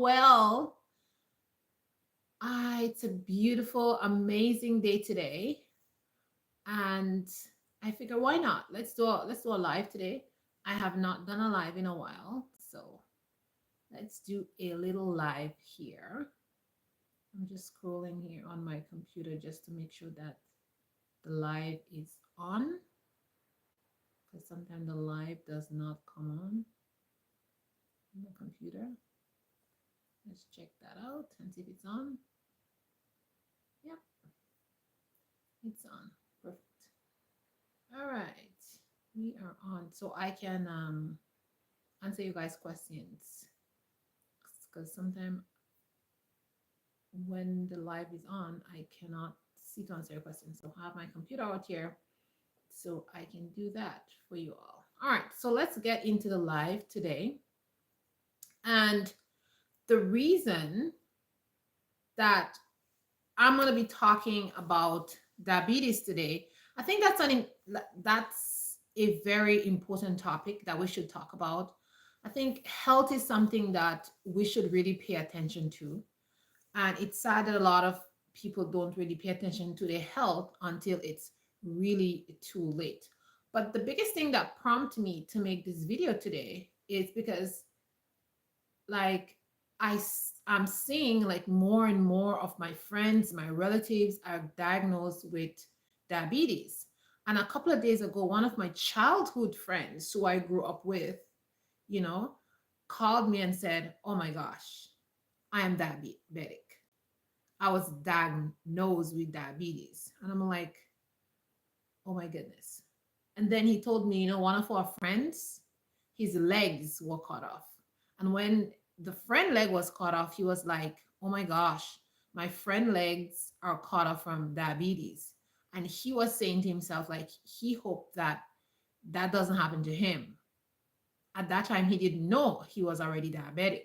Well, it's a beautiful, amazing day today, and I figure why not? Let's do a live today. I have not done a live in a while, so let's do a little live here. I'm just scrolling here on my computer just to make sure that the live is on, because sometimes the live does not come on the computer. Let's check that out and see if it's on. Yep, it's on. Perfect. All right, we are on. So I can answer you guys' questions because sometimes when the live is on, I cannot see to answer your questions. So I have my computer out here so I can do that for you all. All right, so let's get into the live today. And the reason that I'm going to be talking about diabetes today, I think that's a very important topic that we should talk about. I think health is something that we should really pay attention to. And it's sad that a lot of people don't really pay attention to their health until it's really too late. But the biggest thing that prompted me to make this video today is because like I'm seeing like more and more of my friends, my relatives are diagnosed with diabetes. And a couple of days ago, one of my childhood friends who I grew up with, you know, called me and said, "Oh my gosh, I am diabetic. I was diagnosed with diabetes." And I'm like, "Oh my goodness." And then he told me, one of our friends, his legs were cut off. And when the friend leg was cut off, he was like, "Oh my gosh, my friend legs are cut off from diabetes." And he was saying to himself, like, he hoped that that doesn't happen to him. At that time, he didn't know he was already diabetic.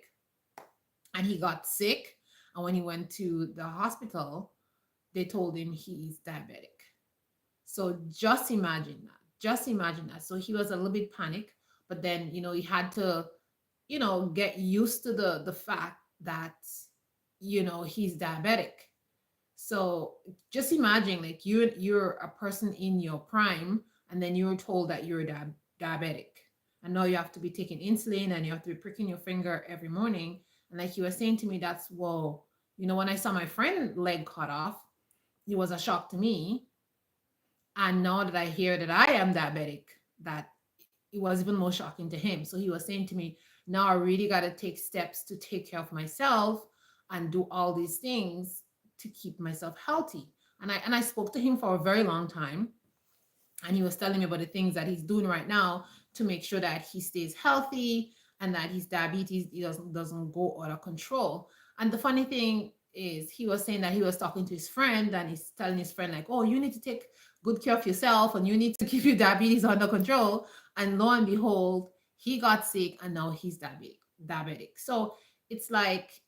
And he got sick. And when he went to the hospital, they told him he's diabetic. So just imagine that. Just imagine that. So he was a little bit panicked, but then he had to, get used to the fact that he's diabetic. So just imagine like you're a person in your prime, and then you're told that you're diabetic, and now you have to be taking insulin and you have to be pricking your finger every morning. And like you were saying to me, that's whoa. When I saw my friend leg cut off, it was a shock to me. And now that I hear that I am diabetic, that it was even more shocking to him. So he was saying to me, now I really got to take steps to take care of myself and do all these things to keep myself healthy. And I spoke to him for a very long time, and he was telling me about the things that he's doing right now to make sure that he stays healthy and that his diabetes doesn't go out of control. And the funny thing is, he was saying that he was talking to his friend, and he's telling his friend like, "Oh, you need to take good care of yourself and you need to keep your diabetes under control." And lo and behold, he got sick and now he's diabetic. So it's like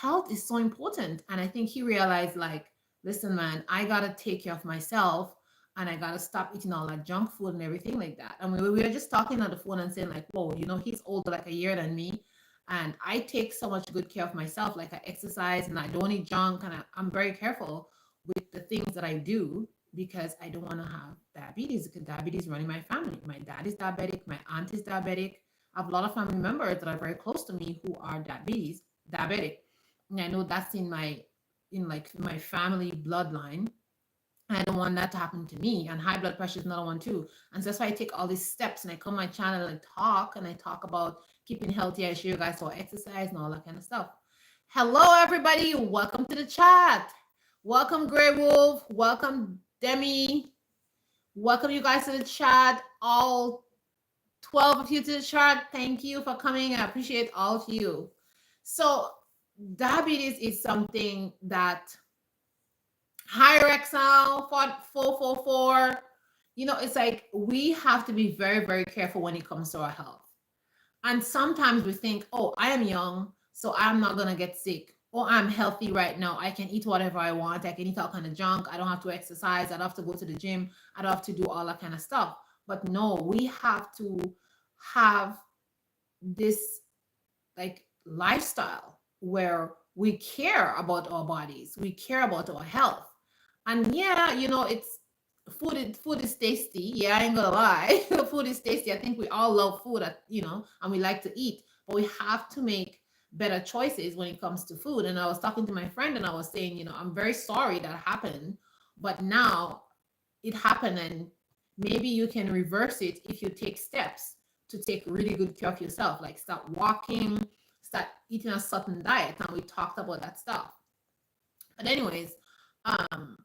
health is so important. And I think he realized, like, listen man, I gotta take care of myself, and I gotta stop eating all that junk food and everything like that. And we were just talking on the phone and saying like, whoa, he's older like a year than me, and I take so much good care of myself. Like, I exercise and I don't eat junk, and I'm very careful with the things that I do, because I don't want to have diabetes, because diabetes running my family. My dad is diabetic, my aunt is diabetic. I have a lot of family members that are very close to me who are diabetic. And I know that's in like my family bloodline. I don't want that to happen to me. And high blood pressure is another one too. And so that's why I take all these steps, and I come on my channel and I talk about keeping healthy. I show you guys how I exercise and all that kind of stuff. Hello, everybody. Welcome to the chat. Welcome, Grey Wolf. Welcome, Demi. Welcome, you guys, to the chat. All 12 of you to the chat. Thank you for coming. I appreciate all of you. So, diabetes is something that Hyrexal 444, it's like we have to be very, very careful when it comes to our health. And sometimes we think, oh, I am young, so I'm not going to get sick. Or I'm healthy right now. I can eat whatever I want. I can eat all kind of junk. I don't have to exercise. I don't have to go to the gym. I don't have to do all that kind of stuff. But no, we have to have this like lifestyle where we care about our bodies, we care about our health. And yeah, it's food is tasty. Yeah, I ain't gonna lie. Food is tasty. I think we all love food, and we like to eat, but we have to make better choices when it comes to food. And I was talking to my friend and I was saying, I'm very sorry that happened, but now it happened, and maybe you can reverse it if you take steps to take really good care of yourself, like start walking, start eating a certain diet, and we talked about that stuff. But anyways, um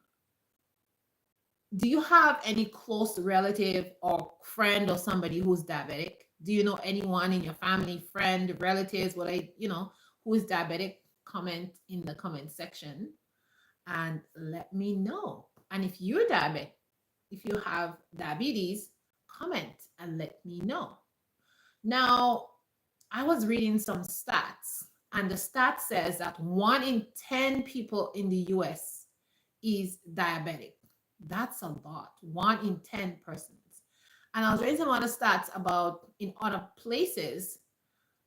do you have any close relative or friend or somebody who's diabetic? Do you know anyone in your family, friend, relatives, who is diabetic? Comment in the comment section and let me know. And if you're diabetic, if you have diabetes, comment and let me know. Now, I was reading some stats, and the stat says that 1 in 10 people in the US is diabetic. That's a lot. 1 in 10 persons. And I was reading some other stats about in other places,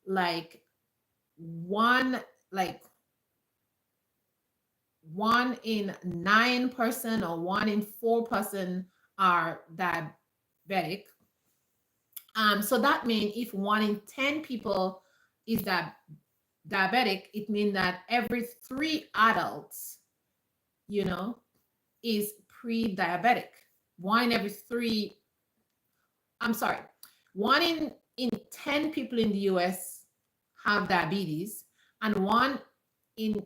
like one, like 1 in 9 person or 1 in 4 person are diabetic. So that means if 1 in 10 people is diabetic, it means that every 3 adults, you know, is pre-diabetic. One in every three, I'm sorry, 1 in 10 people in the US have diabetes, and in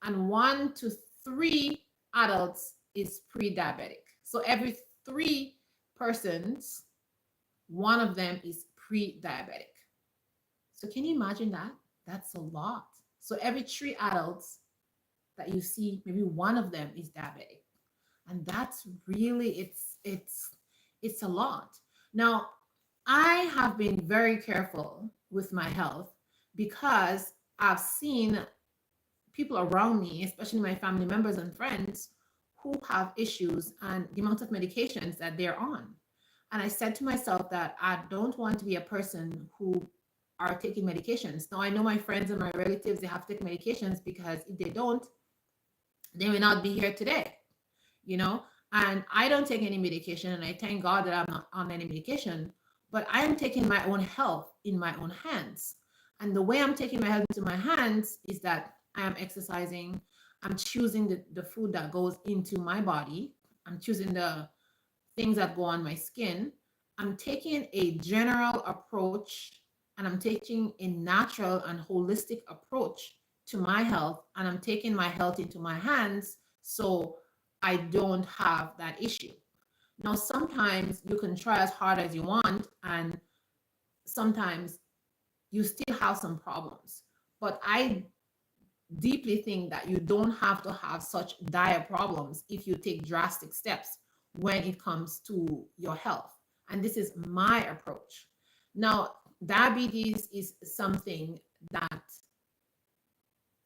1 to 3 adults is pre-diabetic. So every 3 persons, one of them is pre-diabetic. So can you imagine that? That's a lot. So every 3 adults that you see, maybe one of them is diabetic. And that's really, it's a lot. Now, I have been very careful with my health because I've seen people around me, especially my family members and friends, who have issues and the amount of medications that they're on. And I said to myself that I don't want to be a person who are taking medications. Now, I know my friends and my relatives, they have to take medications because if they don't, they may not be here today, you know? And I don't take any medication, and I thank God that I'm not on any medication, but I am taking my own health in my own hands. And the way I'm taking my health into my hands is that I am exercising, I'm choosing the food that goes into my body, I'm choosing the things that go on my skin. I'm taking a general approach, and I'm taking a natural and holistic approach to my health, and I'm taking my health into my hands so I don't have that issue. Now, sometimes you can try as hard as you want, and sometimes you still have some problems. But I deeply think that you don't have to have such dire problems if you take drastic steps when it comes to your health. And this is my approach. Now, diabetes is something that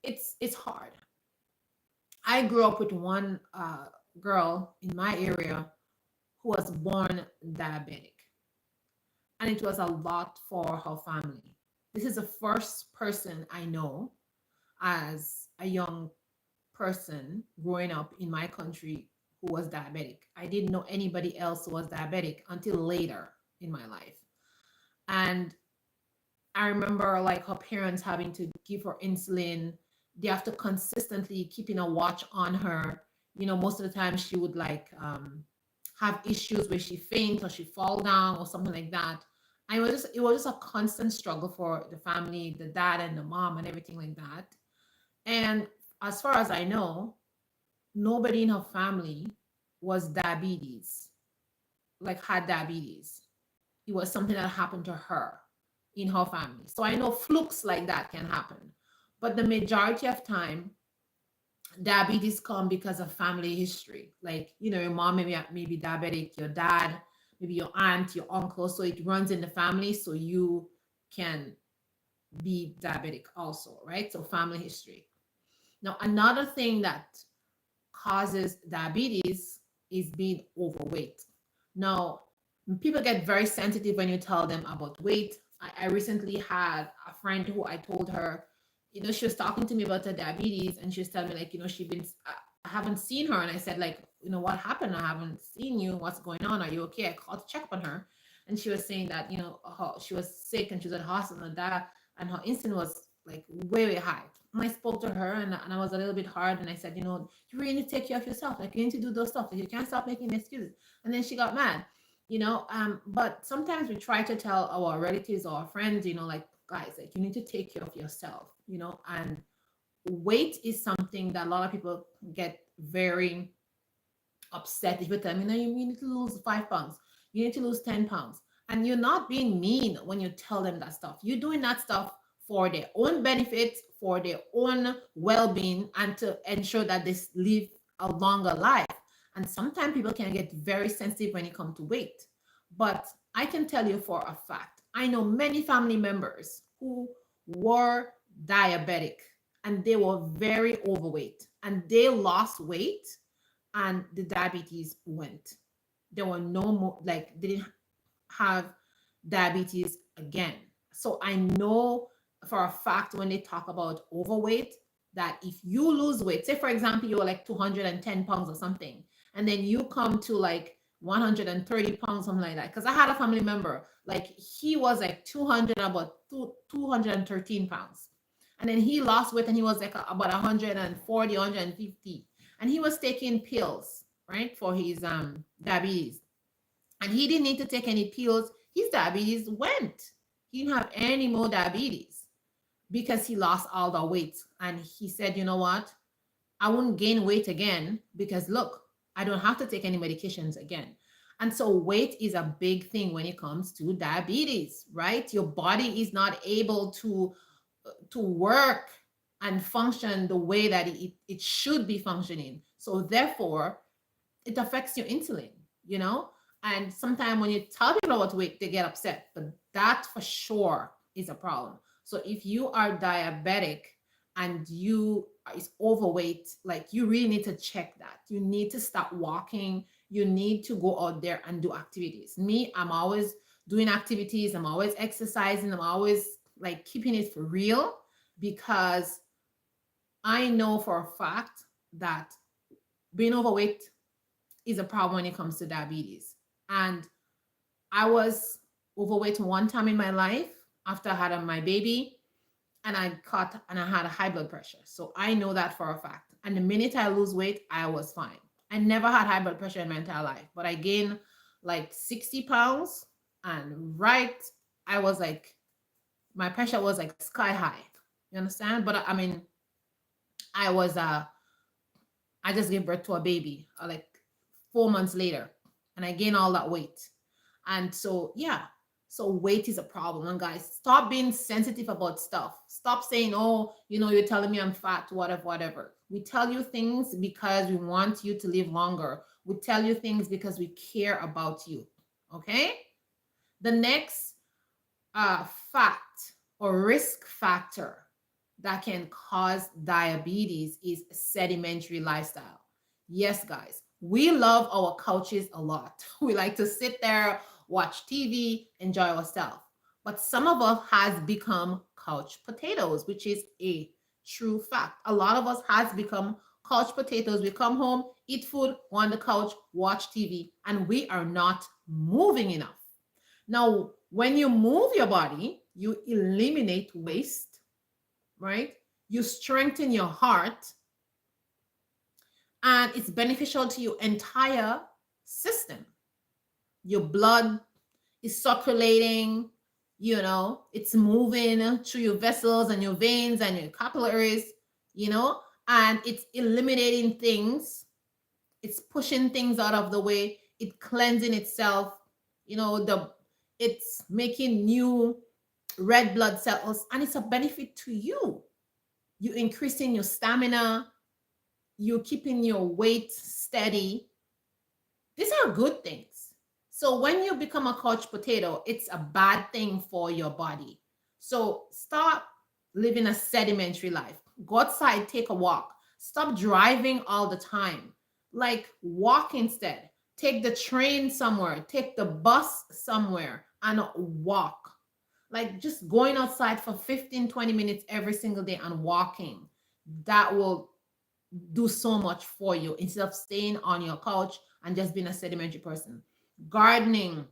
it's hard. I grew up with one girl in my area who was born diabetic, and it was a lot for her family. This is the first person I know as a young person growing up in my country who was diabetic. I didn't know anybody else who was diabetic until later in my life. And I remember like her parents having to give her insulin. They have to consistently keeping a watch on her. Most of the time she would like have issues where she faint or she fall down or something like that. And it was just a constant struggle for the family, the dad and the mom and everything like that. And as far as I know, nobody in her family was diabetes, like had diabetes. It was something that happened to her in her family. So I know flukes like that can happen. But the majority of time, diabetes come because of family history. Like, your mom maybe diabetic, your dad, maybe your aunt, your uncle. So it runs in the family. So you can be diabetic also, right? So family history. Now, another thing that causes diabetes is being overweight. Now, people get very sensitive when you tell them about weight. I recently had a friend who I told her, she was talking to me about her diabetes, and she was telling me, like, she been, I haven't seen her. And I said, like, what happened? I haven't seen you. What's going on? Are you okay? I called to check up on her. And she was saying that, she was sick and she was at the hospital and that, and her insulin was like way, way high. And I spoke to her, and I was a little bit hard. And I said, you really need to take care of yourself. Like, you need to do those stuff. Like, you can't stop making excuses. And then she got mad. But sometimes we try to tell our relatives or our friends, like, guys, like, you need to take care of yourself, and weight is something that a lot of people get very upset if you tell them, you need to lose 5 pounds, you need to lose 10 pounds. And you're not being mean when you tell them that stuff. You're doing that stuff for their own benefits, for their own well-being, and to ensure that they live a longer life. And sometimes people can get very sensitive when it comes to weight. But I can tell you for a fact, I know many family members who were diabetic and they were very overweight and they lost weight and the diabetes went. There were no more, like, they didn't have diabetes again. So I know for a fact when they talk about overweight, that if you lose weight, say for example, you're like 210 pounds or something, and then you come to like 130 pounds, something like that. Because I had a family member, like he was like 200, about 213 pounds. And then he lost weight and he was like about 140, 150. And he was taking pills, right, for his diabetes. And he didn't need to take any pills. His diabetes went. He didn't have any more diabetes because he lost all the weight. And he said, you know what? I won't gain weight again because look, I don't have to take any medications again. And so weight is a big thing when it comes to diabetes, right? Your body is not able to work and function the way that it should be functioning. So therefore, it affects your insulin, you know? And sometimes when you tell people about weight, they get upset, but that for sure is a problem. So if you are diabetic and you is overweight, like you really need to check that. You need to stop walking. You need to go out there and do activities. Me, I'm always doing activities. I'm always exercising. I'm always like keeping it for real because I know for a fact that being overweight is a problem when it comes to diabetes. And I was overweight one time in my life after I had my baby, and I had a high blood pressure. So I know that for a fact. And the minute I lose weight, I was fine. I never had high blood pressure in my entire life, but I gained like 60 pounds, and I was like, my pressure was like sky high. You understand? But I mean, I was I just gave birth to a baby like 4 months later, and I gained all that weight. And so, yeah, so weight is a problem. And guys, stop being sensitive about stuff. Stop saying, oh, you're telling me I'm fat, whatever, whatever. We tell you things because we want you to live longer. We tell you things because we care about you. Okay? The next fact or risk factor that can cause diabetes is sedentary lifestyle. Yes, guys, we love our couches a lot. We like to sit there, watch TV, enjoy ourselves. But some of us has become couch potatoes, which is a true fact. A lot of us has become couch potatoes. We come home, eat food, go on the couch, watch TV, and we are not moving enough. Now, when you move your body, you eliminate waste, right? You strengthen your heart, and it's beneficial to your entire system. Your blood is circulating, it's moving through your vessels and your veins and your capillaries, and it's eliminating things. It's pushing things out of the way. It's cleansing itself. It's making new red blood cells, and it's a benefit to you. You're increasing your stamina. You're keeping your weight steady. These are good things. So when you become a couch potato, it's a bad thing for your body. So stop living a sedimentary life. Go outside, take a walk. Stop driving all the time. Like, walk instead. Take the train somewhere, take the bus somewhere, and walk. Like just going outside for 15, 20 minutes every single day and walking, that will do so much for you instead of staying on your couch and just being a sedimentary person. Gardening,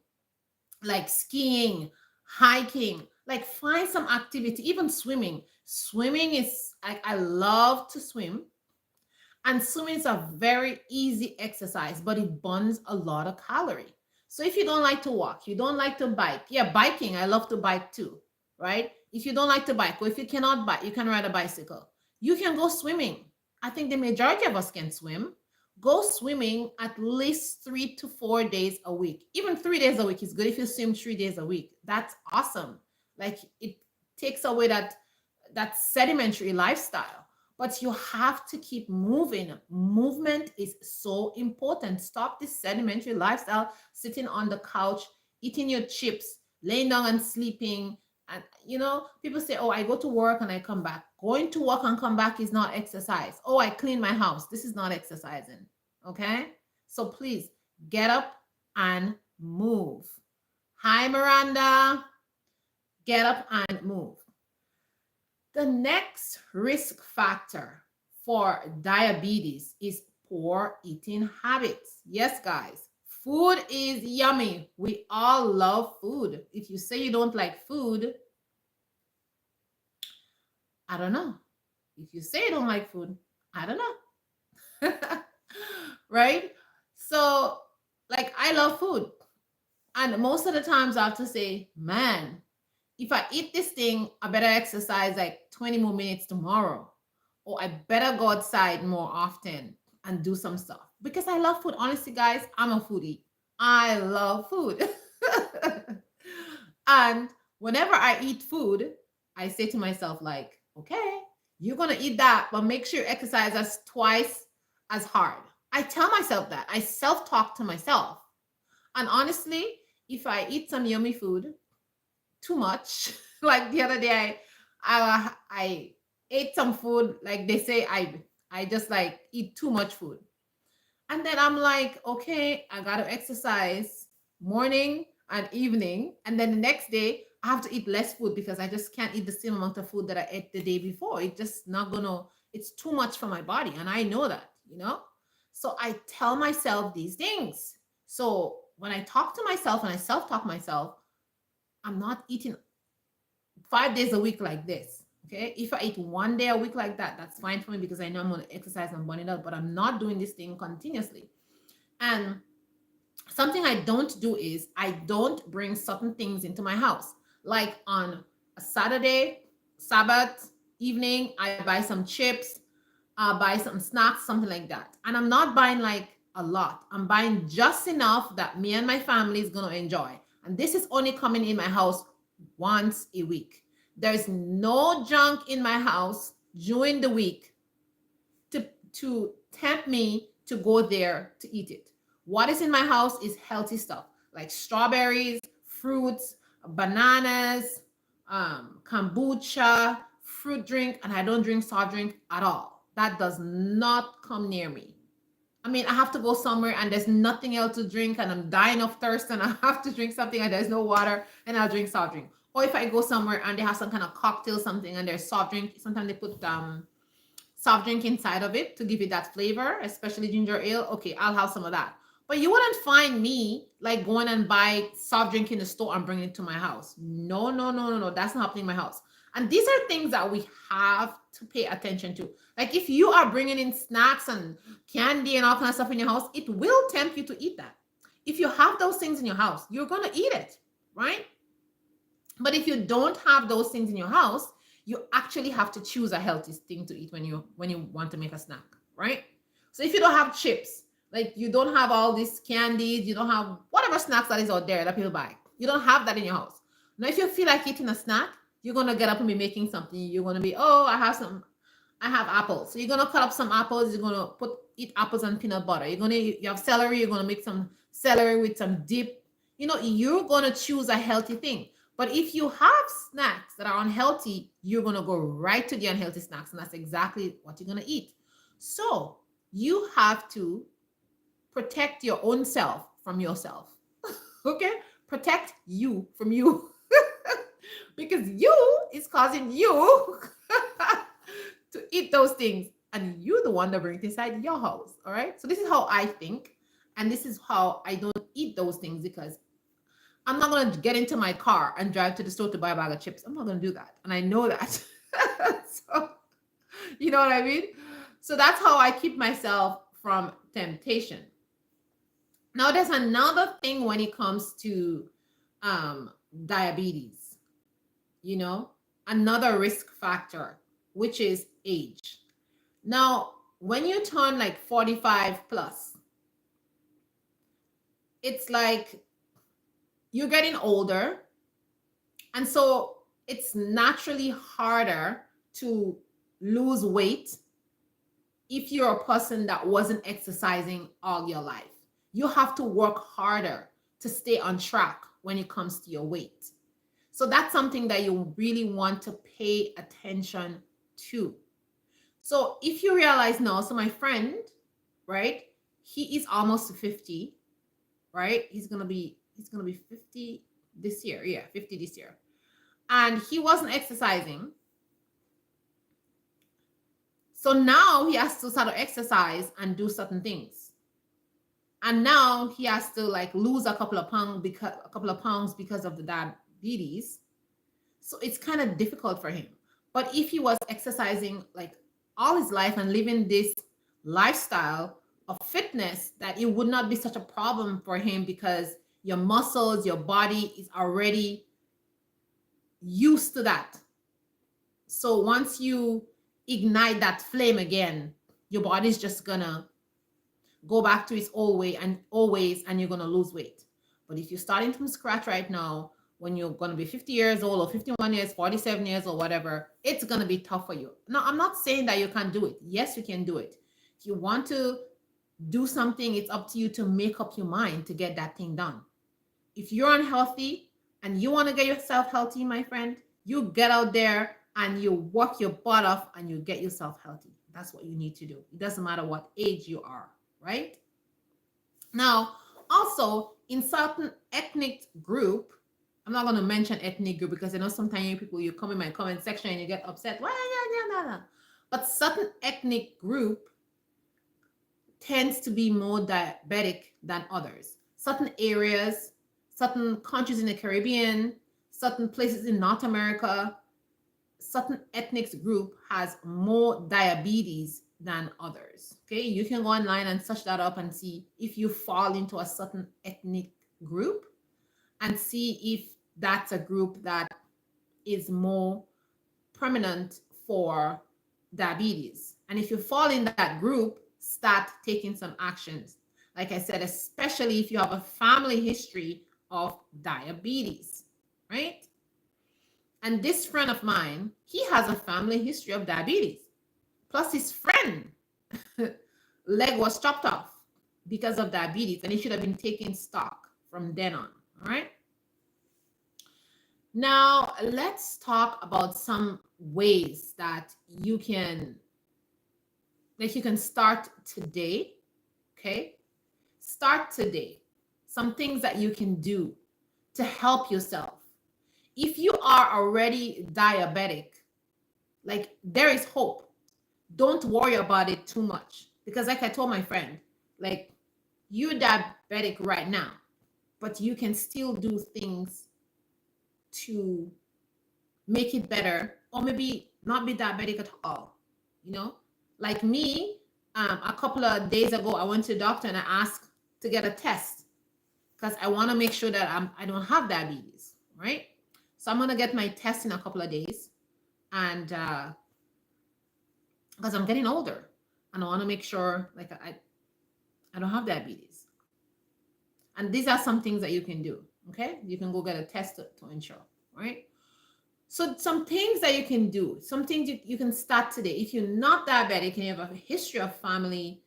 like skiing, hiking, like find some activity, even swimming. Swimming is like, I love to swim. And swimming is a very easy exercise, but it burns a lot of calorie. So if you don't like to walk, you don't like to bike, yeah, biking, I love to bike too, right? If you don't like to bike, or if you cannot bike, you can ride a bicycle. You can go swimming. I think the majority of us can swim. Go swimming at least 3 to 4 days a week. Even 3 days a week is good if you swim 3 days a week. That's awesome. Like it takes away that sedimentary lifestyle, but you have to keep moving. Movement is so important. Stop this sedimentary lifestyle, sitting on the couch, eating your chips, laying down and sleeping. And people say, oh, I go to work and I come back. Going to work and come back is not exercise. Oh, I clean my house. This is not exercising. Okay? So please get up and move. Hi, Miranda. Get up and move. The next risk factor for diabetes is poor eating habits. Yes, guys, food is yummy. We all love food. If you say you don't like food, I don't know. If you say you don't like food, I don't know. Right? So, like, I love food. And most of the times I have to say, man, if I eat this thing, I better exercise like 20 more minutes tomorrow. Or I better go outside more often and do some stuff. Because I love food. Honestly, guys, I'm a foodie. I love food. And whenever I eat food, I say to myself, like, okay, you're going to eat that, but make sure you exercise as twice as hard. I tell myself that. I self-talk to myself. And honestly, if I eat some yummy food, too much. Like the other day, I ate some food. Like they say, I just like eat too much food, and then I'm like, okay, I gotta exercise morning and evening, and then the next day I have to eat less food because I just can't eat the same amount of food that I ate the day before. It's just not gonna. It's too much for my body, and I know that. So I tell myself these things. So when I talk to myself and I self-talk myself, I'm not eating 5 days a week like this. Okay. If I eat one day a week like that, that's fine for me because I know I'm going to exercise and burn it out, but I'm not doing this thing continuously. And something I don't do is I don't bring certain things into my house. Like on a Saturday, Sabbath evening, I buy some chips, buy some snacks, something like that. And I'm not buying like a lot. I'm buying just enough that me and my family is going to enjoy. And this is only coming in my house once a week. There's no junk in my house during the week to tempt me to go there to eat it. What is in my house is healthy stuff like strawberries, fruits, bananas, kombucha, fruit drink, and I don't drink soft drink at all. That does not come near me. I mean, I have to go somewhere and there's nothing else to drink and I'm dying of thirst and I have to drink something and there's no water and I'll drink soft drink. Or if I go somewhere and they have some kind of cocktail something and there's soft drink, sometimes they put soft drink inside of it to give it that flavor, especially ginger ale. Okay, I'll have some of that. But you wouldn't find me like going and buy soft drink in the store and bringing it to my house. No, no, no, no, no. That's not happening in my house. And these are things that we have to pay attention to. Like if you are bringing in snacks and candy and all kinds of stuff in your house, it will tempt you to eat that. If you have those things in your house, you're going to eat it, right? But if you don't have those things in your house, you actually have to choose a healthy thing to eat when you want to make a snack, right? So if you don't have chips, like you don't have all these candies, you don't have whatever snacks that is out there that people buy, you don't have that in your house. Now, if you feel like eating a snack, you're going to get up and be making something. You're going to be, oh, I have apples. So you're going to cut up some apples. You're going to eat apples and peanut butter. You have celery. You're going to make some celery with some dip. You're going to choose a healthy thing. But if you have snacks that are unhealthy, you're going to go right to the unhealthy snacks. And that's exactly what you're going to eat. So you have to protect your own self from yourself. Okay? Protect you from you. because you is causing you to eat those things, and you're the one that brings it inside your house. All right. So this is how I think, and this is how I don't eat those things, because I'm not gonna get into my car and drive to the store to buy a bag of chips. I'm not gonna do that, and I know that. So you know what I mean? So that's how I keep myself from temptation. Now, there's another thing when it comes to diabetes, you know, another risk factor, which is age. Now, when you turn like 45 plus, it's like you're getting older. And so it's naturally harder to lose weight if you're a person that wasn't exercising all your life. You have to work harder to stay on track when it comes to your weight. So that's something that you really want to pay attention to. So if you realize now, so my friend, right, he is almost 50, right? He's gonna be 50 this year. Yeah, 50 this year. And he wasn't exercising. So now he has to start to exercise and do certain things. And now he has to like lose a couple of pounds because of the diabetes. So it's kind of difficult for him. But if he was exercising like all his life and living this lifestyle of fitness, that it would not be such a problem for him, because your muscles, your body is already used to that. So once you ignite that flame again, your body's just gonna go back to its old way and always, and you're gonna lose weight. But if you're starting from scratch right now, when you're gonna be 50 years old or 51 years, 47 years or whatever, it's gonna be tough for you. Now, I'm not saying that you can't do it. Yes, you can do it. If you want to do something, it's up to you to make up your mind to get that thing done. If you're unhealthy and you want to get yourself healthy, my friend, you get out there and you work your butt off and you get yourself healthy. That's what you need to do. It doesn't matter what age you are, right? Now, also in certain ethnic group, I'm not going to mention ethnic group because I know sometimes you come in my comment section and you get upset. Well, yeah. But certain ethnic group tends to be more diabetic than others. Certain areas, certain countries in the Caribbean, certain places in North America, certain ethnic group has more diabetes than others. Okay, you can go online and search that up and see if you fall into a certain ethnic group and see if that's a group that is more prominent for diabetes. And if you fall in that group, start taking some actions. Like I said, especially if you have a family history of diabetes, right? And this friend of mine, he has a family history of diabetes. Plus his friend leg was chopped off because of diabetes, and he should have been taking stock from then on. All right. Now let's talk about some ways that you can start today. Okay. Start today. Some things that you can do to help yourself. If you are already diabetic, like, there is hope. Don't worry about it too much, because like I told my friend, like, you're diabetic right now, but you can still do things to make it better, or maybe not be diabetic at all. You know, like me, a couple of days ago, I went to the doctor and I asked to get a test because I want to make sure that I don't have diabetes, right? So I'm gonna get my test in a couple of days, and because I'm getting older, and I want to make sure, like, I don't have diabetes. And these are some things that you can do. Okay, you can go get a test to ensure, right? So some things that you can do, some things you can start today. If you're not diabetic and you have a history of family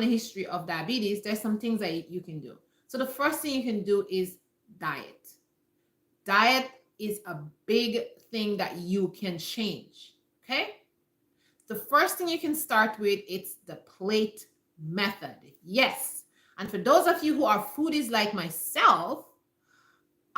history of diabetes, there's some things that you can do. So the first thing you can do is diet. Diet is a big thing that you can change. Okay. The first thing you can start with, it's the plate method. Yes. And for those of you who are foodies like myself,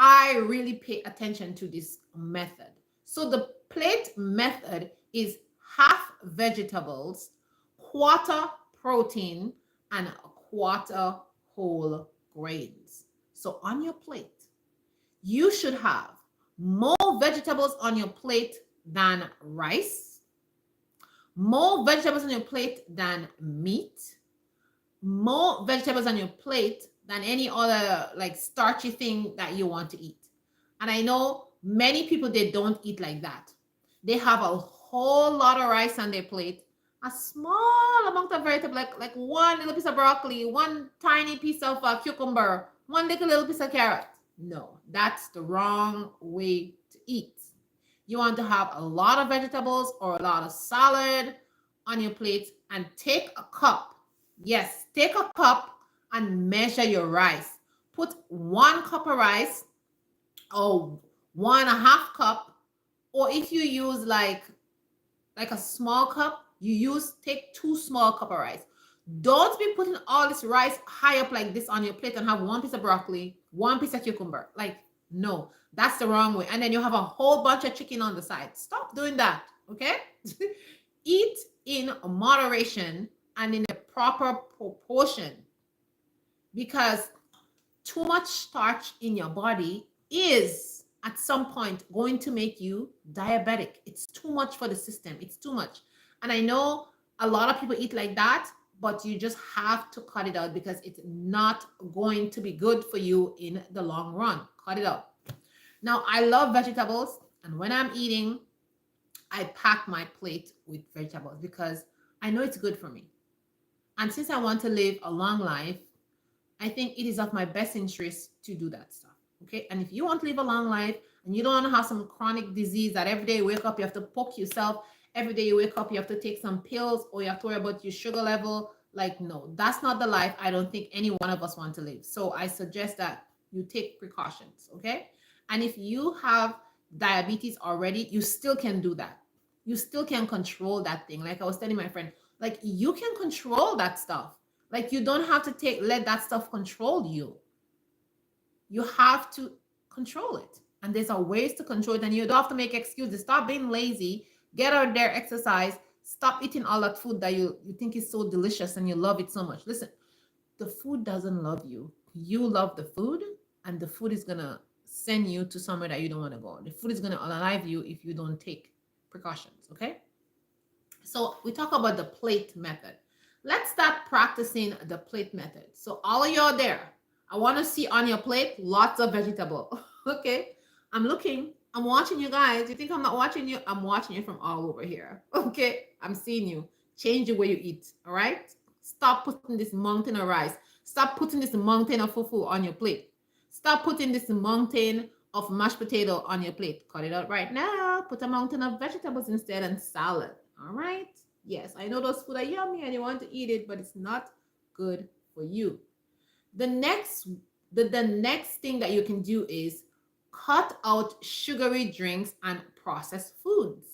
I really pay attention to this method. So the plate method is half vegetables, quarter protein, and a quarter whole grains. So on your plate, you should have more vegetables on your plate than rice, more vegetables on your plate than meat, more vegetables on your plate than any other like starchy thing that you want to eat. And I know many people, they don't eat like that. They have a whole lot of rice on their plate, a small amount of vegetable, like one little piece of broccoli, one tiny piece of cucumber, one little piece of carrot. No, that's the wrong way to eat. You want to have a lot of vegetables or a lot of salad on your plate, and take a cup. Yes, take a cup and measure your rice. Put 1 cup of rice, or 1.5 cup, or if you use like a small cup, take 2 small cup of rice. Don't be putting all this rice high up like this on your plate and have one piece of broccoli, one piece of cucumber. Like, no, that's the wrong way. And then you have a whole bunch of chicken on the side. Stop doing that, okay? Eat in moderation and in a proper proportion, because too much starch in your body is at some point going to make you diabetic. It's too much for the system. It's too much. And I know a lot of people eat like that, but you just have to cut it out because it's not going to be good for you in the long run. Cut it out. Now, I love vegetables, and when I'm eating, I pack my plate with vegetables because I know it's good for me. And since I want to live a long life, I think it is of my best interest to do that stuff. Okay. And if you want to live a long life and you don't want to have some chronic disease that every day you wake up, you have to poke yourself, every day you wake up, you have to take some pills, or you have to worry about your sugar level. Like, no, that's not the life I don't think any one of us want to live. So I suggest that you take precautions. Okay. And if you have diabetes already, you still can do that. You still can control that thing. Like I was telling my friend, like you can control that stuff. Like you don't have to let that stuff control you. You have to control it. And there's a ways to control it. And you don't have to make excuses. Stop being lazy. Get out there, exercise. Stop eating all that food that you think is so delicious and you love it so much. Listen, the food doesn't love you. You love the food, and the food is going to send you to somewhere that you don't want to go. The food is going to unalive you if you don't take precautions. Okay. So we talk about the plate method. Let's start practicing the plate method. So all of y'all there, I want to see on your plate lots of vegetable. Okay. I'm looking. I'm watching you guys. You think I'm not watching you? I'm watching you from all over here. Okay. I'm seeing you. Change the way you eat. All right. Stop putting this mountain of rice. Stop putting this mountain of fufu on your plate. Stop putting this mountain of mashed potato on your plate. Cut it out right now. Put a mountain of vegetables instead and salad. All right. Yes, I know those food are yummy and you want to eat it, but it's not good for you. The next thing that you can do is cut out sugary drinks and processed foods.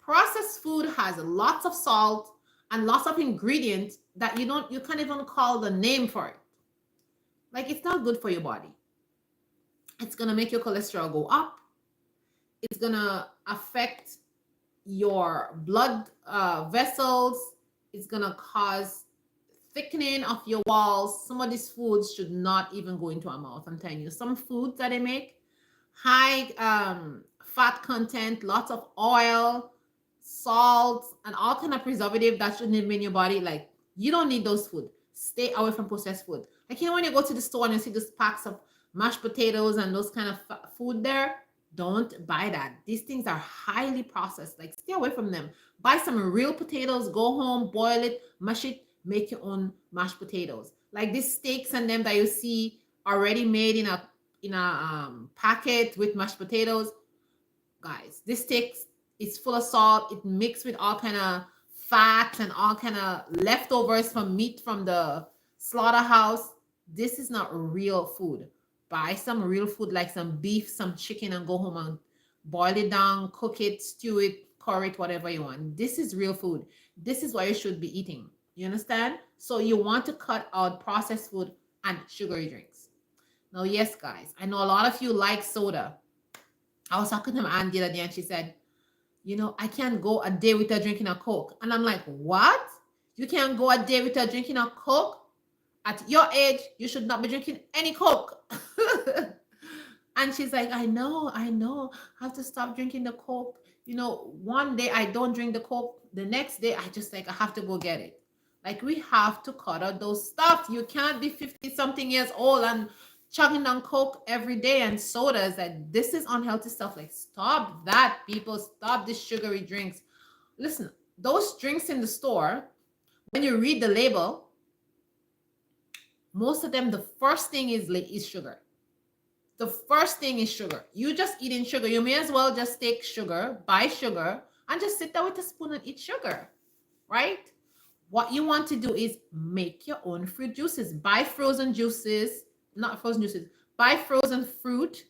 Processed food has lots of salt and lots of ingredients that you can't even call the name for it. Like it's not good for your body. It's gonna make your cholesterol go up. It's gonna affect your blood vessels. It's gonna cause thickening of your walls. Some of these foods should not even go into our mouth. I'm telling you, some foods that they make high fat content, lots of oil, salt, and all kind of preservative that shouldn't even be in your body. Like you don't need those food. Stay away from processed food. Like when you go to the store and you see those packs of mashed potatoes and those kind of food there, don't buy that. These things are highly processed. Like stay away from them. Buy some real potatoes, go home, boil it, mash it, make your own mashed potatoes. Like these steaks and them that you see already made in a packet with mashed potatoes. Guys, this steak is full of salt. It mixed with all kind of fats and all kind of leftovers from meat from the slaughterhouse. This is not real food. Buy some real food like some beef, some chicken, and go home and boil it down, cook it, stew it, curry it, whatever you want. This is real food. This is what you should be eating. You understand? So you want to cut out processed food and sugary drinks. Now, yes, guys, I know a lot of you like soda. I was talking to my aunt the other day and she said, I can't go a day without drinking a Coke. And I'm like, what? You can't go a day without drinking a Coke? At your age, you should not be drinking any Coke. And she's like, I know. I have to stop drinking the Coke. One day I don't drink the Coke. The next day I have to go get it. Like, we have to cut out those stuff. You can't be 50 something years old and chugging down Coke every day and sodas. That this is unhealthy stuff. Like, stop that, people. Stop these sugary drinks. Listen, those drinks in the store, when you read the label, most of them, the first thing is sugar. The first thing is sugar. You just eating sugar. You may as well just take sugar, buy sugar, and just sit there with a spoon and eat sugar, right? What you want to do is make your own fruit juices. Buy frozen juices, not frozen juices. Buy frozen fruit,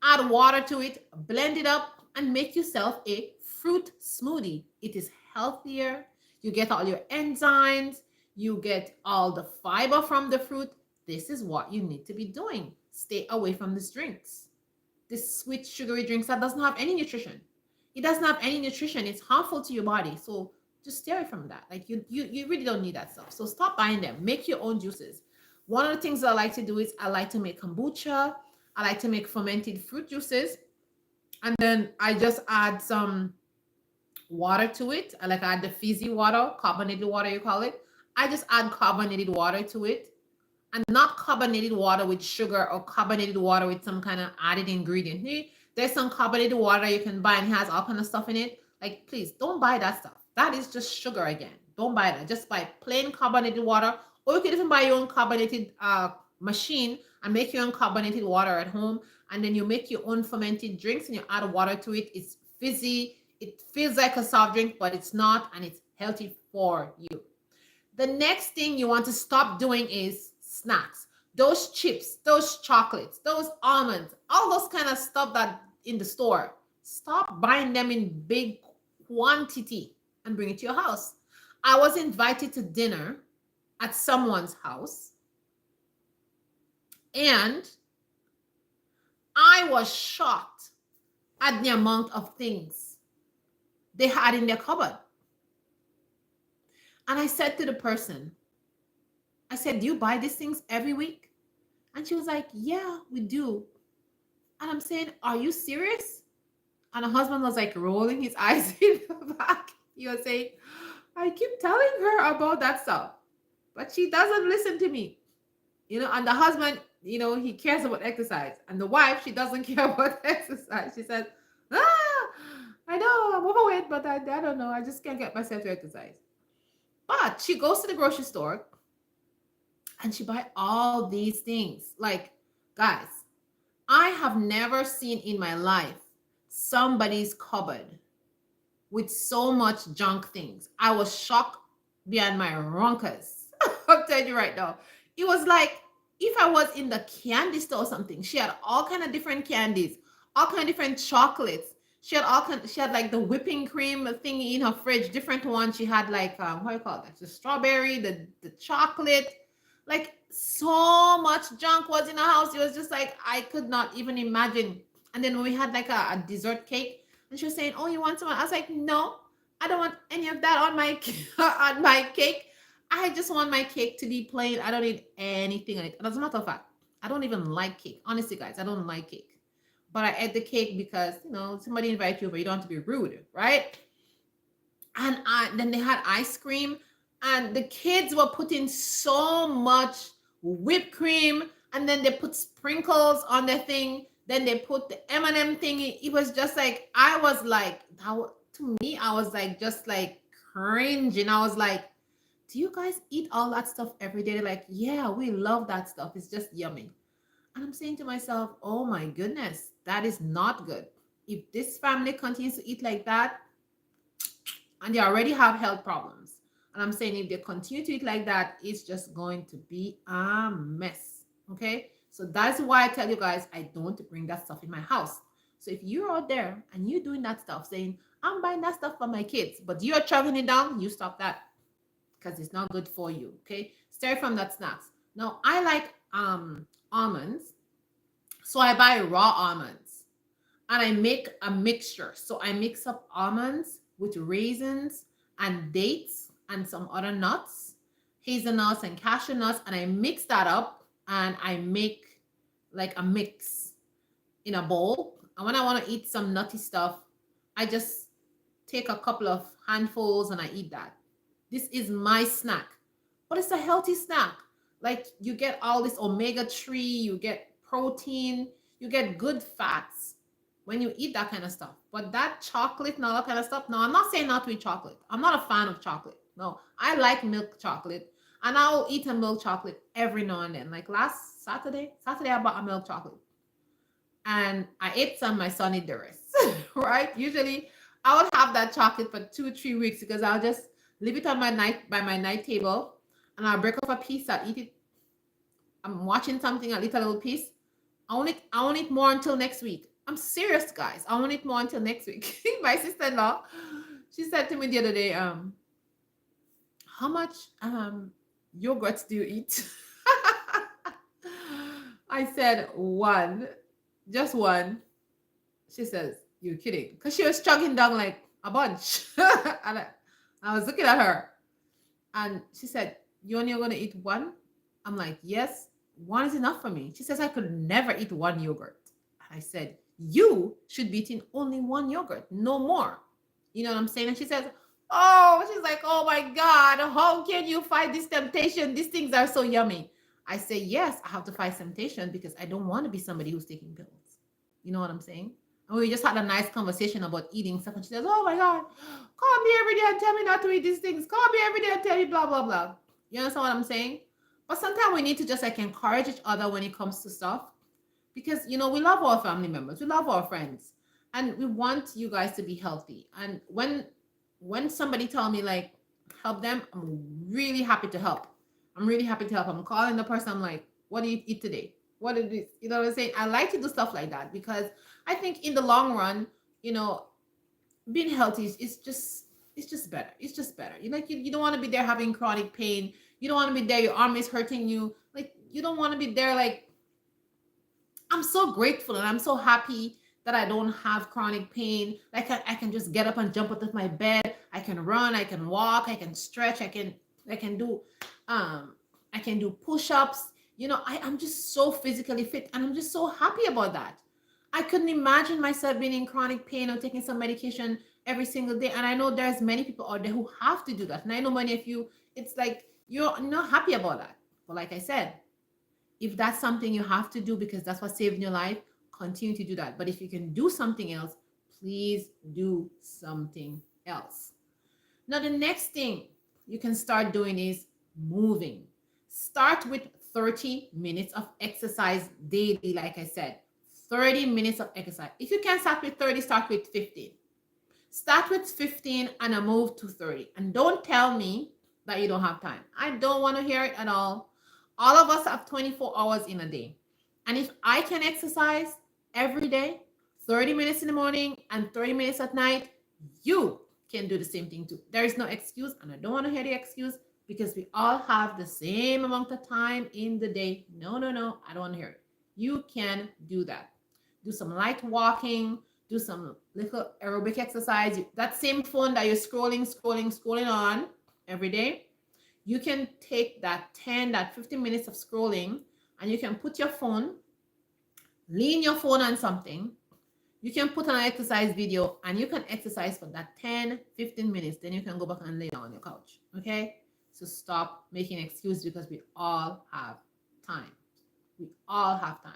add water to it, blend it up, and make yourself a fruit smoothie. It is healthier. You get all your enzymes. You get all the fiber from the fruit. This is what you need to be doing. Stay away from these drinks. This sweet, sugary drinks that doesn't have any nutrition. It doesn't have any nutrition. It's harmful to your body. So just stay away from that. Like, you really don't need that stuff. So stop buying them. Make your own juices. One of the things that I like to do is I like to make kombucha. I like to make fermented fruit juices. And then I just add some water to it. I add the fizzy water, carbonated water, you call it. I just add carbonated water to it, and not carbonated water with sugar or carbonated water with some kind of added ingredient. There's some carbonated water you can buy and it has all kind of stuff in it. Like, please don't buy that stuff. That is just sugar again. Don't buy that. Just buy plain carbonated water, or you can even buy your own carbonated machine and make your own carbonated water at home. And then you make your own fermented drinks and you add water to it. It's fizzy. It feels like a soft drink, but it's not, and it's healthy for you. The next thing you want to stop doing is snacks. Those chips, those chocolates, those almonds, all those kind of stuff that in the store. Stop buying them in big quantity and bring it to your house. I was invited to dinner at someone's house, and I was shocked at the amount of things they had in their cupboard. And I said to the person, I said, do you buy these things every week? And she was like, yeah, we do. And I'm saying, are you serious? And her husband was like rolling his eyes in the back. He was saying, I keep telling her about that stuff, but she doesn't listen to me. And the husband, he cares about exercise. And the wife, she doesn't care about exercise. She says, I know I'm overweight, but I don't know. I just can't get myself to exercise. But she goes to the grocery store and she buy all these things. Like, guys, I have never seen in my life somebody's cupboard with so much junk things. I was shocked beyond my ronkers. I'm telling you right now. It was like if I was in the candy store or something. She had all kind of different candies, all kind of different chocolates. She had like the whipping cream thingy in her fridge, different ones. She had like what do you call that? The strawberry, the chocolate. Like, so much junk was in the house. It was just like I could not even imagine. And then when we had like a dessert cake, and she was saying, "Oh, you want some?" I was like, "No, I don't want any of that on my on my cake. I just want my cake to be plain. I don't need anything on it." And as a matter of fact, I don't even like cake. Honestly, guys, I don't like cake. But I ate the cake because somebody invited you over. You don't have to be rude, right? And then they had ice cream, and the kids were putting so much whipped cream, and then they put sprinkles on the thing. Then they put the M&M thing. It was just like, I was like, to me, I was like, just like cringing. I was like, do you guys eat all that stuff every day? They're like, yeah, we love that stuff. It's just yummy. And I'm saying to myself, oh my goodness, that is not good. If this family continues to eat like that, and they already have health problems, and I'm saying if they continue to eat like that, it's just going to be a mess. Okay? So that's why I tell you guys, I don't bring that stuff in my house. So if you're out there and you're doing that stuff, saying, I'm buying that stuff for my kids, but you're chugging it down, you stop that, because it's not good for you. Okay? Stay from that snacks. Now, I like almonds. So I buy raw almonds and I make a mixture. So I mix up almonds with raisins and dates and some other nuts, hazelnuts and cashew nuts, and I mix that up and I make like a mix in a bowl. And when I want to eat some nutty stuff, I just take a couple of handfuls and I eat that. This is my snack, but it's a healthy snack. Like you get all this omega-3, you get protein, you get good fats when you eat that kind of stuff. But that chocolate and all that kind of stuff, no, I'm not saying not to eat chocolate. I'm not a fan of chocolate. No, I like milk chocolate and I'll eat a milk chocolate every now and then. Like last Saturday I bought a milk chocolate and I ate some, my son ate the rest, right? Usually I would have that chocolate for 2 or 3 weeks because I'll just leave it on my night by my night table and I'll break off a piece, I'll eat it. I'm watching something, I'll eat a little piece. I won't eat more until next week. I'm serious, guys. I won't eat more until next week. My sister-in-law, she said to me the other day, how much yogurts do you eat? I said one, just one. She says, you're kidding. Because she was chugging down like a bunch. And I was looking at her and she said, you only going to eat one? I'm like, yes, one is enough for me. She says, I could never eat one yogurt. And I said, you should be eating only one yogurt, no more. You know what I'm saying? And she says, oh, she's like, oh my God, how can you fight this temptation? These things are so yummy. I say, yes, I have to fight temptation because I don't want to be somebody who's taking pills. You know what I'm saying? And we just had a nice conversation about eating stuff. And she says, oh my God, call me every day and tell me not to eat these things. Call me every day and tell me blah, blah, blah. You understand what I'm saying? But sometimes we need to just like encourage each other when it comes to stuff. Because, you know, we love our family members. We love our friends. And we want you guys to be healthy. And when somebody tell me like, help them, I'm really happy to help. I'm really happy to help. I'm calling the person. I'm like, what do you eat today? What did this? You know what I'm saying? I like to do stuff like that because I think in the long run, you know, being healthy is just better. It's just better. You don't want to be there having chronic pain. You don't want to be there. Your arm is hurting you. Like you don't want to be there. Like I'm so grateful and I'm so happy that I don't have chronic pain. Like I can just get up and jump out of my bed. I can run. I can walk. I can stretch. I can do push-ups. You know, I'm just so physically fit and I'm just so happy about that. I couldn't imagine myself being in chronic pain or taking some medication every single day. And I know there's many people out there who have to do that. And I know many of you, it's like you're not happy about that. But like I said, if that's something you have to do because that's what saved your life, continue to do that. But if you can do something else, please do something else. Now, the next thing you can start doing is moving. Start with 30 minutes of exercise daily, like I said. 30 minutes of exercise. If you can start with 30, start with 15. Start with 15 and a move to 30. And don't tell me that you don't have time. I don't want to hear it at all. All of us have 24 hours in a day. And if I can exercise every day, 30 minutes in the morning and 30 minutes at night, you can do the same thing too. There is no excuse, and I don't want to hear the excuse because we all have the same amount of time in the day. No, I don't want to hear it. You can do that. Do some light walking, do some little aerobic exercise. That same phone that you're scrolling on every day, you can take that 15 minutes of scrolling and you can put your phone, lean your phone on something. You can put on an exercise video and you can exercise for that 10-15 minutes. Then you can go back and lay down on your couch. Okay? So stop making excuses because we all have time. We all have time.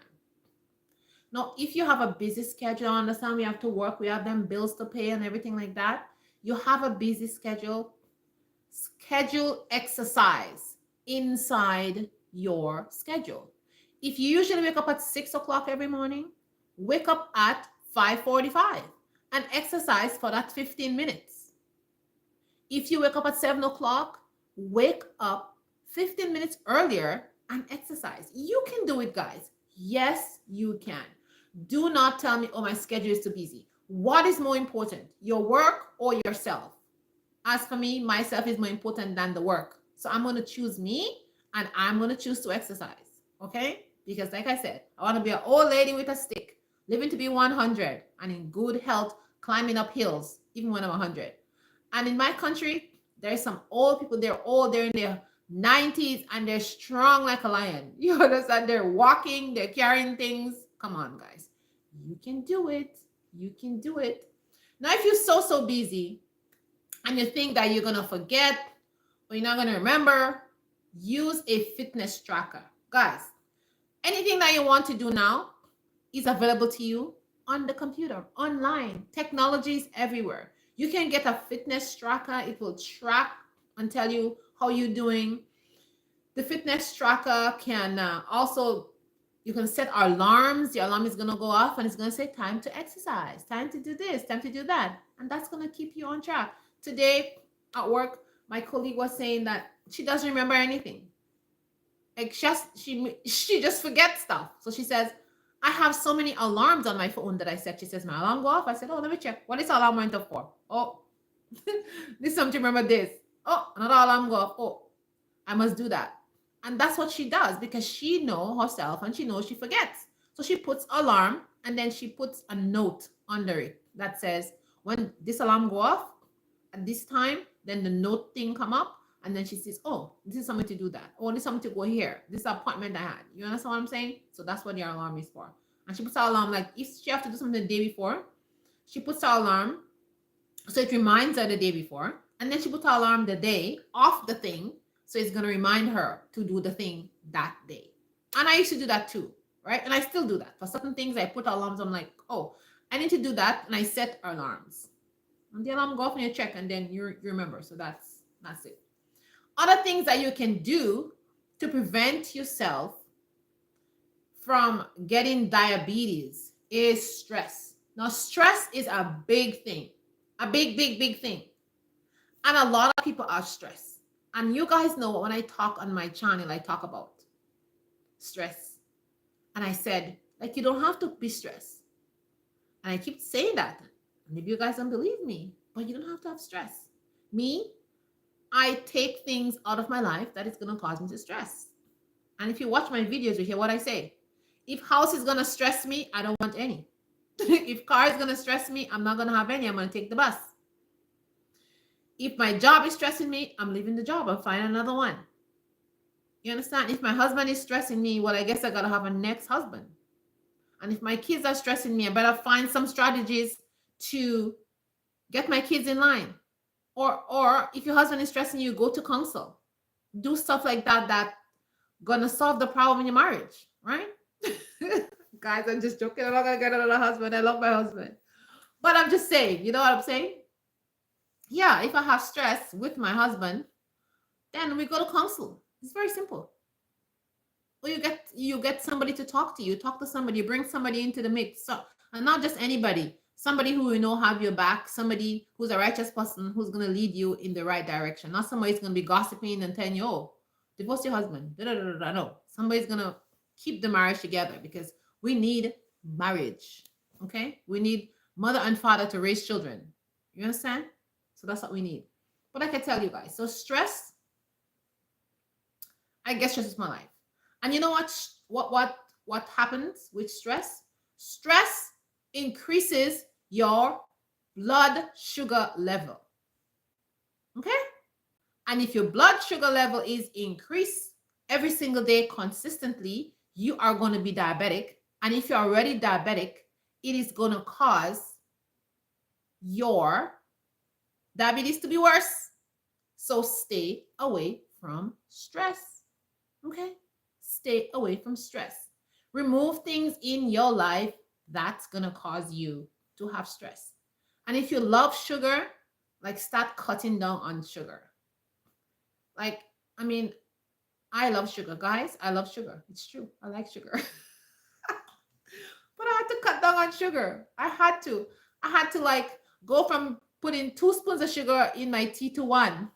Now, if you have a busy schedule, I understand we have to work, we have them bills to pay and everything like that. You have a busy schedule. Schedule exercise inside your schedule. If you usually wake up at 6 o'clock every morning, wake up at 5:45 and exercise for that 15 minutes. If you wake up at 7 o'clock, wake up 15 minutes earlier and exercise. You can do it, guys. Yes, you can. Do not tell me, oh, my schedule is too busy. What is more important, your work or yourself? As for me, myself is more important than the work. So I'm going to choose me and I'm going to choose to exercise. Okay? Because, like I said, I want to be an old lady with a stick, living to be 100 and in good health, climbing up hills, even when I'm 100. And in my country, there's some old people, they're old, they're in their 90s and they're strong like a lion. You understand? They're walking, they're carrying things. Come on, guys. You can do it. You can do it. Now, if you're so busy and you think that you're going to forget or you're not going to remember, use a fitness tracker. Guys, anything that you want to do now is available to you on the computer, online. Technology is everywhere. You can get a fitness tracker. It will track and tell you how you're doing. The fitness tracker can also, you can set alarms. The alarm is going to go off and it's going to say time to exercise, time to do this, time to do that. And that's going to keep you on track. Today at work, my colleague was saying that she doesn't remember anything. Like she just forgets stuff. So she says, I have so many alarms on my phone that I set. She says, my alarm go off. I said, oh, let me check. What is alarm went off for? Oh, this something to remember this. Oh, another alarm go off. Oh, I must do that. And that's what she does because she knows herself and she knows she forgets. So she puts alarm and then she puts a note under it that says, when this alarm go off at this time, then the note thing come up. And then she says, oh, this is something to do that. Oh, this is something to go here. This is an appointment I had. You understand what I'm saying? So that's what your alarm is for. And she puts her alarm, like if she have to do something the day before, she puts her alarm so it reminds her the day before. And then she puts her alarm the day of the thing. So it's going to remind her to do the thing that day. And I used to do that too, right? And I still do that. For certain things, I put alarms. I'm like, oh, I need to do that. And I set alarms. And the alarm go off and you check and then you remember. So that's it. Other things that you can do to prevent yourself from getting diabetes is stress. Now, stress is a big thing, a big thing. And a lot of people are stressed. And you guys know when I talk on my channel, I talk about stress. And I said, like, you don't have to be stressed. And I keep saying that. Maybe you guys don't believe me, but you don't have to have stress. Me, I take things out of my life that is going to cause me to stress. And if you watch my videos, you hear what I say. If house is going to stress me, I don't want any. If car is going to stress me, I'm not going to have any. I'm going to take the bus. If my job is stressing me, I'm leaving the job. I'll find another one. You understand? If my husband is stressing me, well, I guess I got to have a next husband. And if my kids are stressing me, I better find some strategies to get my kids in line. Or if your husband is stressing you, go to counsel. Do stuff like that that's gonna solve the problem in your marriage, right? Guys, I'm just joking. I'm not gonna get another husband. I love my husband. But I'm just saying, you know what I'm saying? Yeah, if I have stress with my husband, then we go to counsel. It's very simple. Or you get somebody to talk to you. Talk to somebody, bring somebody into the mix. So, and not just anybody. Somebody who you know have your back, somebody who's a righteous person who's going to lead you in the right direction. Not somebody who's going to be gossiping and telling you, oh, divorce your husband. No, somebody's going to keep the marriage together because we need marriage. Okay? We need mother and father to raise children. You understand? So that's what we need. But I can tell you guys, so stress, I guess stress is my life. And you know what happens with stress? Stress increases your blood sugar level. Okay? And if your blood sugar level is increased every single day consistently, you are going to be diabetic. And if you're already diabetic, it is going to cause your diabetes to be worse. So stay away from stress. Okay? Stay away from stress. Remove things in your life that's going to cause you to have stress. And if you love sugar, like start cutting down on sugar. Like, I mean, I love sugar, guys. I love sugar. It's true. I like sugar. But I had to cut down on sugar. I had to like go from putting 2 spoons of sugar in my tea to 1.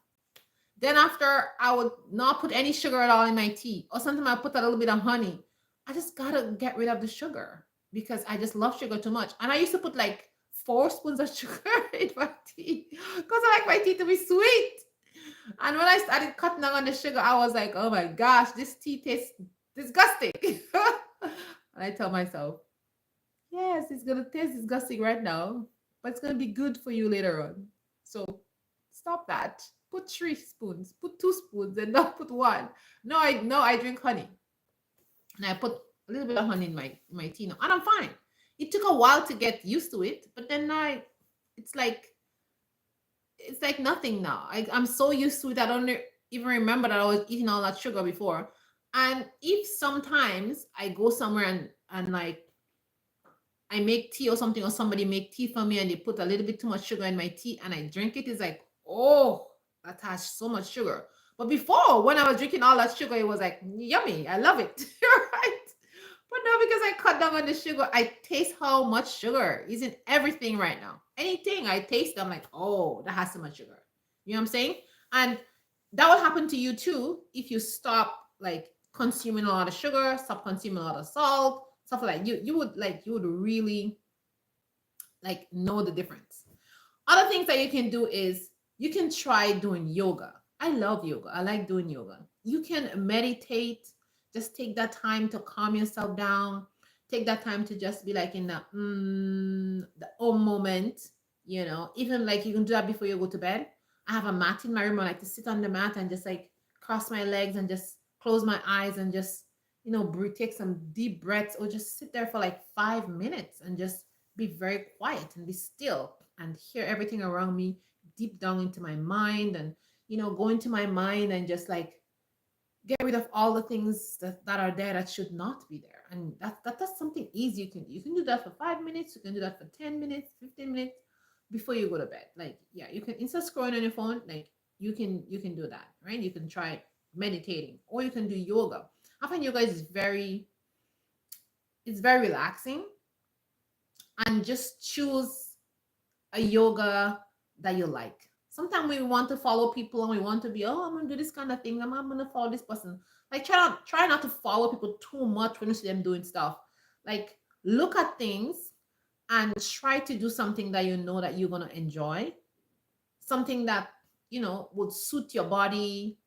Then after, I would not put any sugar at all in my tea. Or sometimes I put a little bit of honey. I just got to get rid of the sugar because I just love sugar too much. And I used to put like 4 spoons of sugar in my tea because I like my tea to be sweet. And when I started cutting down on the sugar, I was like, oh my gosh, this tea tastes disgusting. And I tell myself, yes, it's gonna taste disgusting right now, but it's gonna be good for you later on. So stop that. Put 3 spoons, put 2 spoons, and not put one. No, I drink honey. And I put a little bit of honey in my tea now, and I'm fine. It took a while to get used to it, but then I it's like it's like nothing now. I'm so used to it. I don't even remember that I was eating all that sugar before. And if sometimes I go somewhere and like I make tea or something, or somebody make tea for me and they put a little bit too much sugar in my tea and I drink it, it's like, oh, that has so much sugar. But before, when I was drinking all that sugar, it was like yummy. I love it. Right? But now because I cut down on the sugar, I taste how much sugar is in everything right now. Anything I taste, I'm like, oh, that has so much sugar. You know what I'm saying? And that will happen to you too if you stop like consuming a lot of sugar, stop consuming a lot of salt, stuff like that. You would really like know the difference. Other things that you can do is you can try doing yoga. I love yoga. I like doing yoga. You can meditate. Just take that time to calm yourself down. Take that time to just be like in the moment. Even like you can do that before you go to bed. I have a mat in my room. I like to sit on the mat and just like cross my legs and just close my eyes and just breathe, take some deep breaths, or just sit there for like 5 minutes and just be very quiet and be still and hear everything around me deep down into my mind, and go into my mind and just like get rid of all the things that are there that should not be there. And that's something easy you can do that for 5 minutes, you can do that for 10 minutes, 15 minutes before you go to bed. Like, yeah, you can, instead of scrolling on your phone, like you can do that, right? You can try meditating, or you can do yoga. I find yoga is very relaxing. And just choose a yoga that you like. Sometimes we want to follow people and we want to be, oh, I'm gonna do this kind of thing. I'm gonna follow this person. Like, try not to follow people too much when you see them doing stuff. Like, look at things and try to do something that you know that you're gonna enjoy. Something that would suit your body.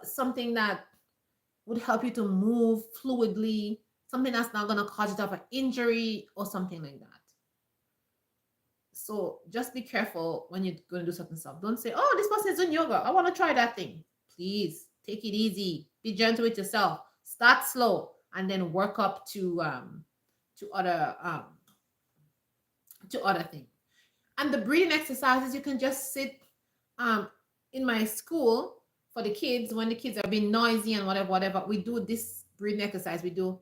Something that would help you to move fluidly. Something that's not gonna cause you to have an injury or something like that. So just be careful when you're going to do certain stuff. Don't say, oh, this person is doing yoga, I want to try that thing. Please take it easy. Be gentle with yourself. Start slow and then work up to other things. And the breathing exercises, you can just sit in my school for the kids. When the kids are being noisy and whatever, we do this breathing exercise. We do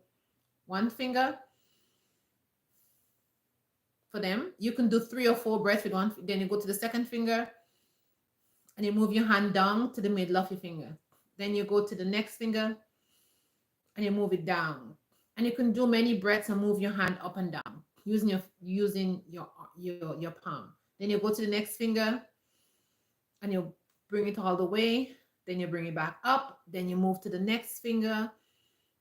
one finger for them. You can do 3 or 4 breaths with one. Then you go to the second finger and you move your hand down to the middle of your finger. Then you go to the next finger and you move it down. And you can do many breaths and move your hand up and down using your palm. Then you go to the next finger and you bring it all the way. Then you bring it back up. Then you move to the next finger.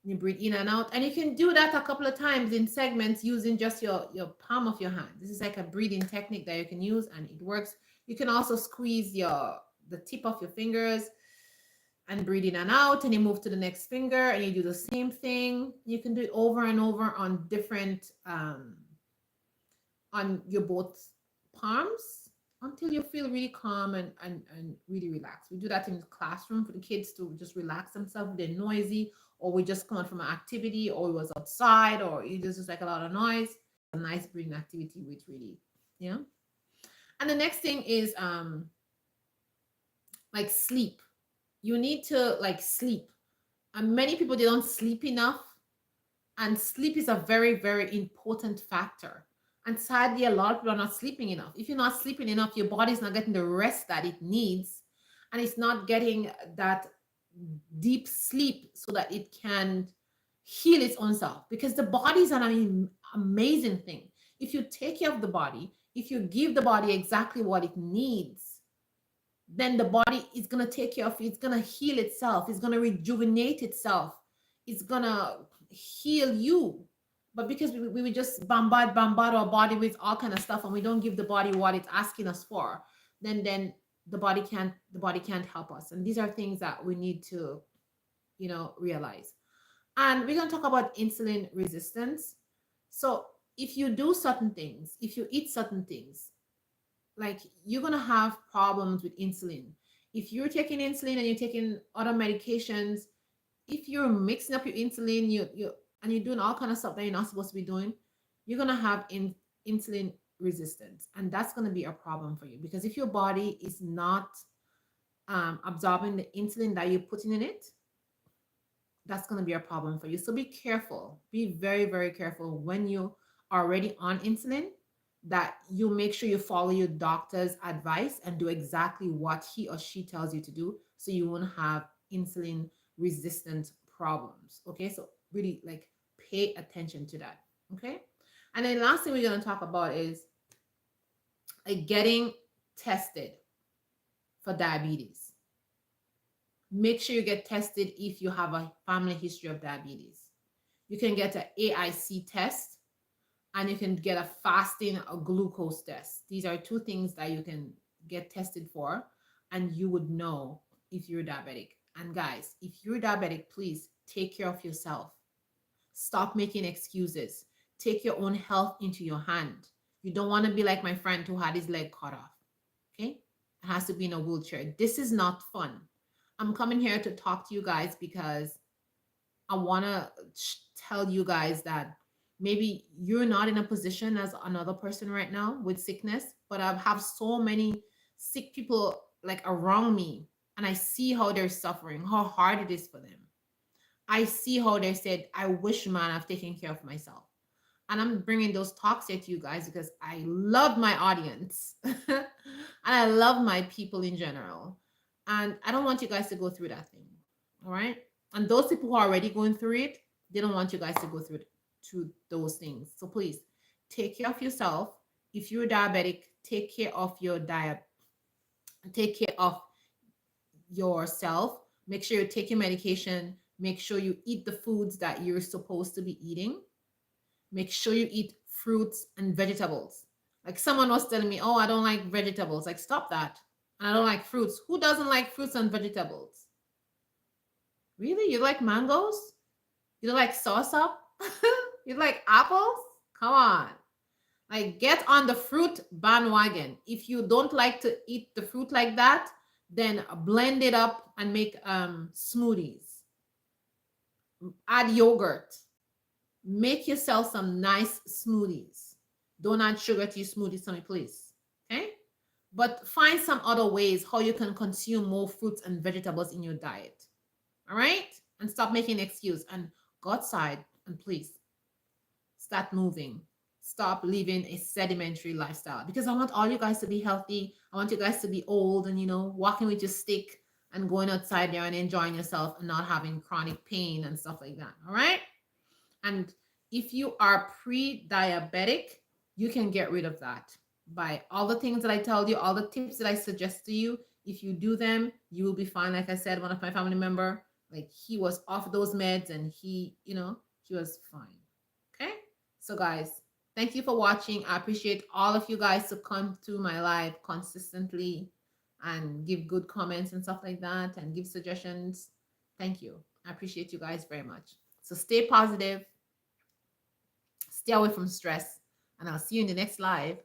You breathe in and out, and you can do that a couple of times in segments using just your palm of your hand. This is like a breathing technique that you can use, and it works. You can also squeeze the tip of your fingers and breathe in and out, and you move to the next finger and you do the same thing. You can do it over and over on different on your both palms until you feel really calm and really relaxed. We do that in the classroom for the kids to just relax themselves. They're noisy, or we just come out from an activity, or it was outside, or it was just like a lot of noise. A nice breathing activity with really, And the next thing is like sleep. You need to like sleep. And many people, they don't sleep enough. And sleep is a very, very important factor. And sadly, a lot of people are not sleeping enough. If you're not sleeping enough, your body's not getting the rest that it needs. And it's not getting that deep sleep so that it can heal its own self. Because the body is an amazing thing. If you take care of the body, if you give the body exactly what it needs, then the body is going to take care of it. It's going to heal itself. It's going to rejuvenate itself. It's going to heal you. But because we just bombard our body with all kind of stuff, and we don't give the body what it's asking us for, then the body can't help us. And these are things that we need to realize. And we're going to talk about insulin resistance. So if you do certain things, if you eat certain things, like you're going to have problems with insulin. If you're taking insulin and you're taking other medications, if you're mixing up your insulin, and you're doing all kind of stuff that you're not supposed to be doing, you're going to have insulin resistance, and that's going to be a problem for you, because if your body is not absorbing the insulin that you're putting in it, that's going to be a problem for you. So be careful. Be very, very careful when you are already on insulin, that you make sure you follow your doctor's advice and do exactly what he or she tells you to do, so you won't have insulin resistant problems. Okay. So really, like, pay attention to that. Okay. And then last thing we're going to talk about is like getting tested for diabetes. Make sure you get tested if you have a family history of diabetes. You can get an AIC test, and you can get a fasting or glucose test. These are two things that you can get tested for, and you would know if you're diabetic. And guys, if you're diabetic, please take care of yourself. Stop making excuses. Take your own health into your hand. You don't want to be like my friend who had his leg cut off. Okay? It has to be in a wheelchair. This is not fun. I'm coming here to talk to you guys because I want to tell you guys that maybe you're not in a position as another person right now with sickness, but I have so many sick people like around me, and I see how they're suffering, how hard it is for them. I see how they said, I wish, man, I've taken care of myself. And I'm bringing those talks here to you guys because I love my audience and I love my people in general. And I don't want you guys to go through that thing. All right. And those people who are already going through it, they don't want you guys to go through those things. So please take care of yourself. If you're diabetic, take care of your diet. Take care of yourself. Make sure you take your medication. Make sure you eat the foods that you're supposed to be eating. Make sure you eat fruits and vegetables. Like someone was telling me, oh, I don't like vegetables. Like, stop that. And I don't like fruits. Who doesn't like fruits and vegetables? Really? You like mangoes? You don't like salsa? You like apples? Come on. Like, get on the fruit bandwagon. If you don't like to eat the fruit like that, then blend it up and make smoothies. Add yogurt. Make yourself some nice smoothies. Don't add sugar to your smoothies, somebody, please. Okay? But find some other ways how you can consume more fruits and vegetables in your diet. All right? And stop making an excuse and go outside and please start moving. Stop living a sedimentary lifestyle, because I want all you guys to be healthy. I want you guys to be old and, walking with your stick and going outside there and enjoying yourself and not having chronic pain and stuff like that. All right? And if you are pre-diabetic, you can get rid of that by all the things that I told you, all the tips that I suggest to you. If you do them, you will be fine. Like I said, one of my family member, like, he was off those meds and he was fine. Okay. So guys, thank you for watching. I appreciate all of you guys to come to my live consistently and give good comments and stuff like that and give suggestions. Thank you. I appreciate you guys very much. So stay positive, stay away from stress, and I'll see you in the next live.